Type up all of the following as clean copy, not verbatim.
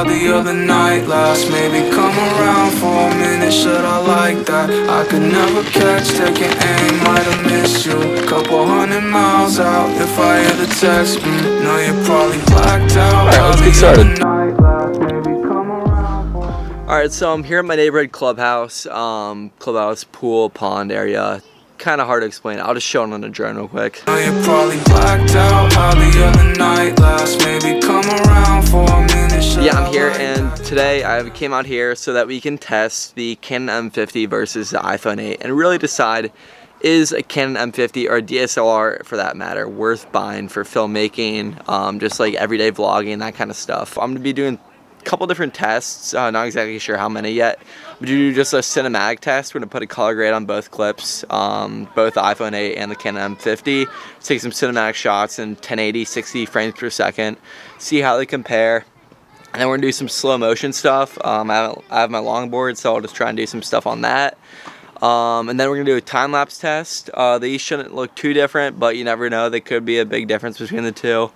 how the other night lasts. Maybe come around for a minute, should I like that? I could never catch, taking aim, might have missed you. Couple 100 miles out, if I hear the text, no, you're probably blacked out. Alright, let's get started. Alright, so I'm here at my neighborhood clubhouse, pool, pond area. Kind of hard to explain. I'll just show it on the drone real quick. You're probably blacked out, how the other night lasts. Maybe come around for a minute. Yeah, I'm here, and today I came out here so that we can test the Canon M50 versus the iPhone 8 and really decide, is a Canon M50 or a DSLR for that matter worth buying for filmmaking, just like everyday vlogging, that kind of stuff. I'm gonna be doing a couple different tests, not exactly sure how many yet. We do just a cinematic test. We're gonna put a color grade on both clips, both the iPhone 8 and the Canon M50. Take some cinematic shots in 1080, 60 frames per second, see how they compare. And then we're gonna do some slow motion stuff. I have my longboard, so I'll just try and do some stuff on that. And then we're gonna do a time-lapse test. These shouldn't look too different, but you never know, there could be a big difference between the two.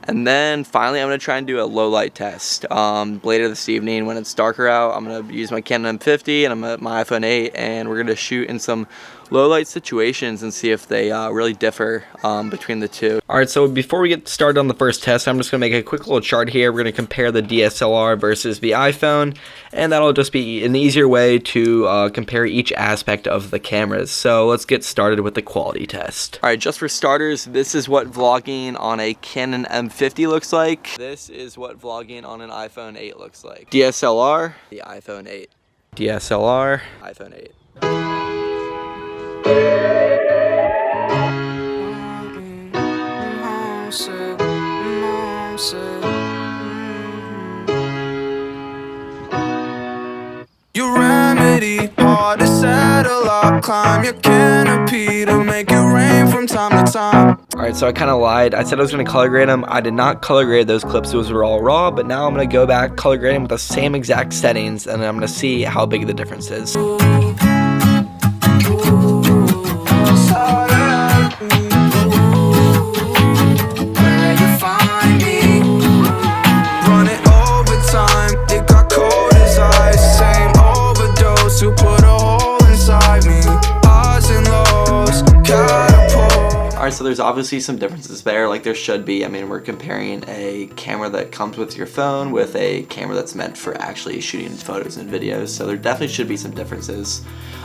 And then finally I'm gonna try and do a low light test later this evening when it's darker out. I'm gonna use my Canon M50 and my iPhone 8, and we're gonna shoot in some low light situations and see if they really differ between the two. Alright, so before we get started on the first test, I'm just gonna make a quick little chart here. We're gonna compare the DSLR versus the iPhone, and that'll just be an easier way to compare each aspect of the cameras. So let's get started with the quality test. Alright, just for starters, this is what vlogging on a Canon M50 looks like. This is what vlogging on an iPhone 8 looks like. DSLR, the iPhone 8. DSLR, iPhone 8. Your remedy, hard to settle up, climb your canopy to make it rain from time to time. Alright, so I kind of lied. I said I was going to color grade them. I did not color grade those clips. Those were all raw, but now I'm going to go back, color grade them with the same exact settings, and then I'm going to see how big the difference is. Alright, so there's obviously some differences there, like there should be. I mean, we're comparing a camera that comes with your phone with a camera that's meant for actually shooting photos and videos, so there definitely should be some differences.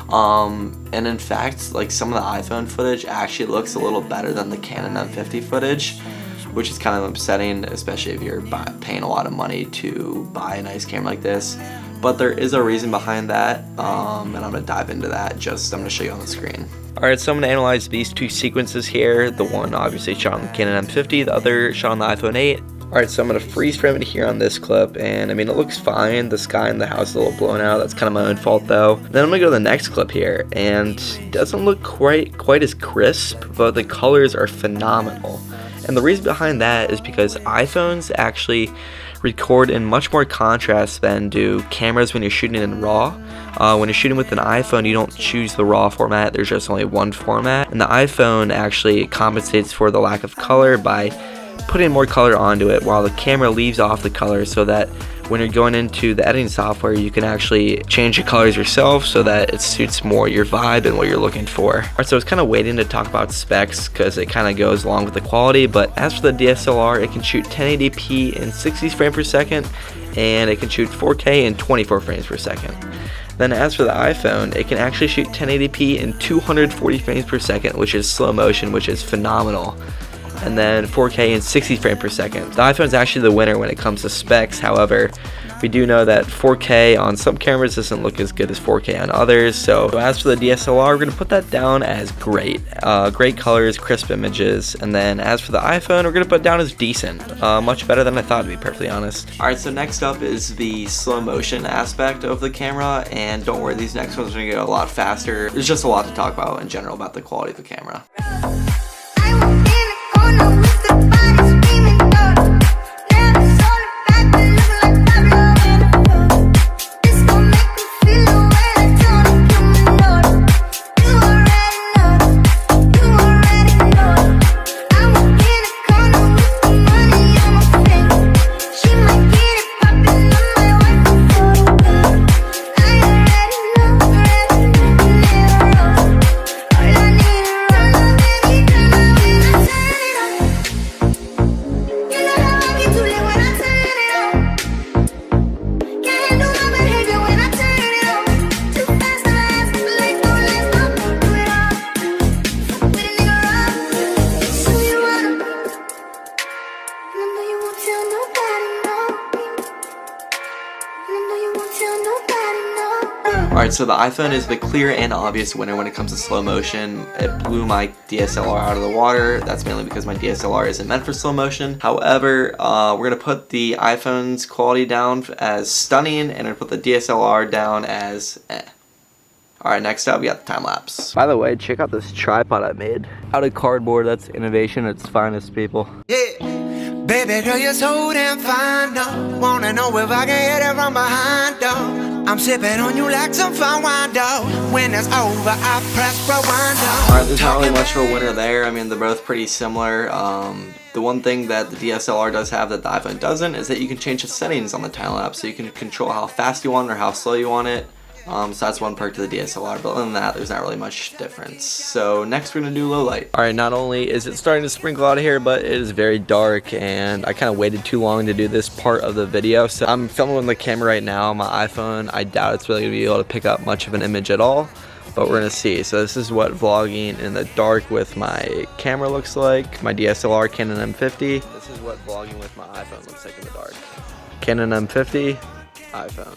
And in fact, like some of the iPhone footage actually looks a little better than the Canon M50 footage, which is kind of upsetting, especially if you're paying a lot of money to buy a nice camera like this. But there is a reason behind that, and I'm going to dive into that. I'm going to show you on the screen. Alright, so I'm going to analyze these two sequences here. The one obviously shot on the Canon M50, the other shot on the iPhone 8. Alright, so I'm going to freeze frame it here on this clip, and I mean, it looks fine. The sky in the house is a little blown out. That's kind of my own fault though. Then I'm going to go to the next clip here, and it doesn't look quite as crisp, but the colors are phenomenal. And the reason behind that is because iPhones actually record in much more contrast than do cameras when you're shooting in RAW. When you're shooting with an iPhone, you don't choose the RAW format. There's just only one format, and the iPhone actually compensates for the lack of color by putting more color onto it, while the camera leaves off the color, so that when you're going into the editing software, you can actually change the colors yourself so that it suits more your vibe and what you're looking for. Alright, so I was kind of waiting to talk about specs because it kind of goes along with the quality, but as for the DSLR, it can shoot 1080p in 60 frames per second, and it can shoot 4K in 24 frames per second. Then as for the iPhone, it can actually shoot 1080p in 240 frames per second, which is slow motion, which is phenomenal. And then 4K in 60 frames per second. The iPhone is actually the winner when it comes to specs. However, we do know that 4K on some cameras doesn't look as good as 4K on others. So as for the DSLR, we're going to put that down as great. Great colors, crisp images. And then as for the iPhone, we're going to put it down as decent. Much better than I thought, to be perfectly honest. Alright, so next up is the slow motion aspect of the camera. And don't worry, these next ones are going to get a lot faster. There's just a lot to talk about in general about the quality of the camera. tell nobody, no. Alright, so the iPhone is the clear and obvious winner when it comes to slow motion. It blew my DSLR out of the water. That's mainly because my DSLR isn't meant for slow motion. However, we're going to put the iPhone's quality down as stunning, and we're going to put the DSLR down as eh. Alright, next up we got the time lapse. By the way, check out this tripod I made. Out of cardboard, that's innovation at its finest, people. Yeah. Baby girl, you're so damn fine, though. Wanna know if I can hit it from behind, though. I'm sipping on you like some fine wine, though. When it's over, I press rewind, though. Alright, there's not really much of a winner there. I mean, they're both pretty similar. The one thing that the DSLR does have that the iPhone doesn't is that you can change the settings on the time lapse, so you can control how fast you want it or how slow you want it. So that's one perk to the DSLR, but other than that, there's not really much difference. So next we're going to do low light. Alright, not only is it starting to sprinkle out of here, but it is very dark, and I kind of waited too long to do this part of the video. So I'm filming with the camera right now on my iPhone. I doubt it's really going to be able to pick up much of an image at all, but we're going to see. So this is what vlogging in the dark with my camera looks like. My DSLR Canon M50. This is what vlogging with my iPhone looks like in the dark. Canon M50, iPhone.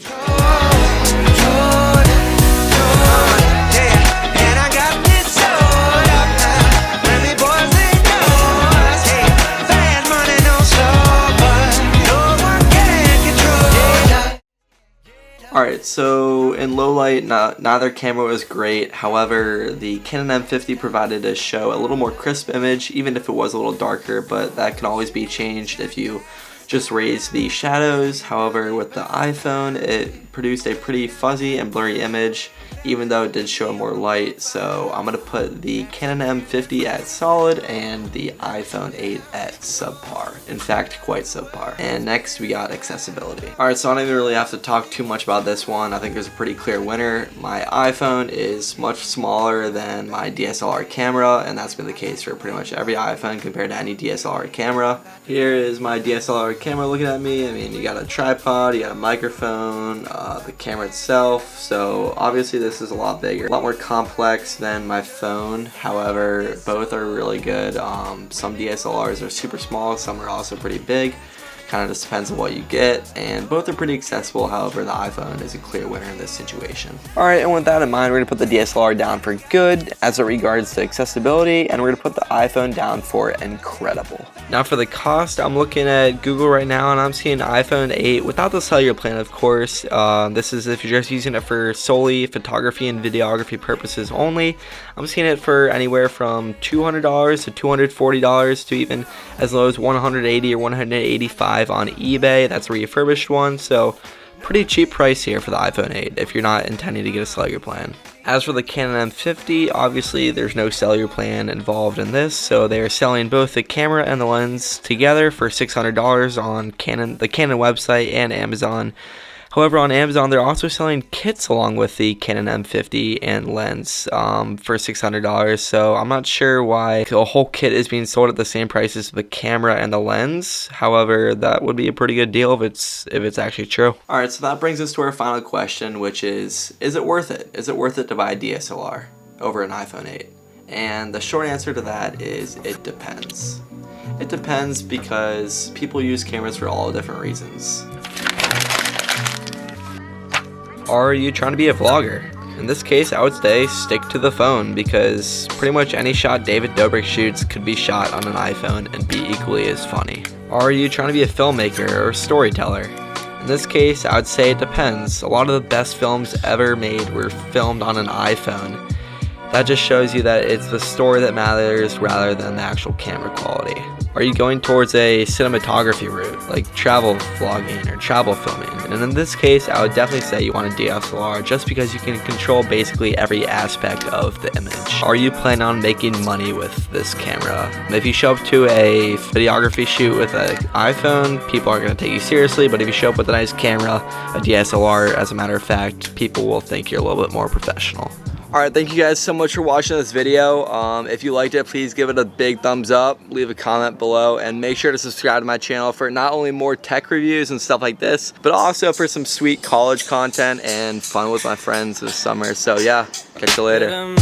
Alright, so in low light, neither camera was great. However, the Canon M50 provided a show a little more crisp image, even if it was a little darker, but that can always be changed if you just raise the shadows. However, with the iPhone, it produced a pretty fuzzy and blurry image, even though it did show more light. So I'm going to put the Canon M50 at solid and the iPhone 8 at subpar. In fact, quite subpar. And next we got accessibility. Alright, so I don't even really have to talk too much about this one. I think there's a pretty clear winner. My iPhone is much smaller than my DSLR camera, and that's been the case for pretty much every iPhone compared to any DSLR camera. Here is my DSLR camera looking at me. I mean, you got a tripod, you got a microphone, the camera itself. So obviously this is a lot bigger, a lot more complex than my phone. However, both are really good. Some DSLRs are super small, some are also pretty big. Kind of just depends on what you get, and both are pretty accessible. However, the iPhone is a clear winner in this situation. Alright, and with that in mind, we're going to put the DSLR down for good as it regards to accessibility, and we're going to put the iPhone down for incredible. Now for the cost, I'm looking at Google right now, and I'm seeing iPhone 8 without the cellular plan, of course. This is if you're just using it for solely photography and videography purposes only. I'm seeing it for anywhere from $200 to $240 to even as low as $180 or $185 on eBay. That's a refurbished one, so pretty cheap price here for the iPhone 8 if you're not intending to get a cellular plan. As for the Canon M50, obviously there's no cellular plan involved in this, so they are selling both the camera and the lens together for $600 on the Canon website and Amazon. However, on Amazon, they're also selling kits along with the Canon M50 and lens for $600. So I'm not sure why a whole kit is being sold at the same price as the camera and the lens. However, that would be a pretty good deal if it's actually true. All right, so that brings us to our final question, which is it worth it? Is it worth it to buy a DSLR over an iPhone 8? And the short answer to that is it depends. It depends because people use cameras for all different reasons. Are you trying to be a vlogger? In this case, I would say stick to the phone, because pretty much any shot David Dobrik shoots could be shot on an iPhone and be equally as funny. Are you trying to be a filmmaker or a storyteller? In this case, I would say it depends. A lot of the best films ever made were filmed on an iPhone. That just shows you that it's the story that matters rather than the actual camera quality. Are you going towards a cinematography route, like travel vlogging or travel filming? And in this case, I would definitely say you want a DSLR just because you can control basically every aspect of the image. Are you planning on making money with this camera? If you show up to a videography shoot with an iPhone, people aren't going to take you seriously, but if you show up with a nice camera, a DSLR, as a matter of fact, people will think you're a little bit more professional. Alright, thank you guys so much for watching this video. If you liked it, please give it a big thumbs up, leave a comment below, and make sure to subscribe to my channel for not only more tech reviews and stuff like this, but also for some sweet college content and fun with my friends this summer. So yeah, catch you later.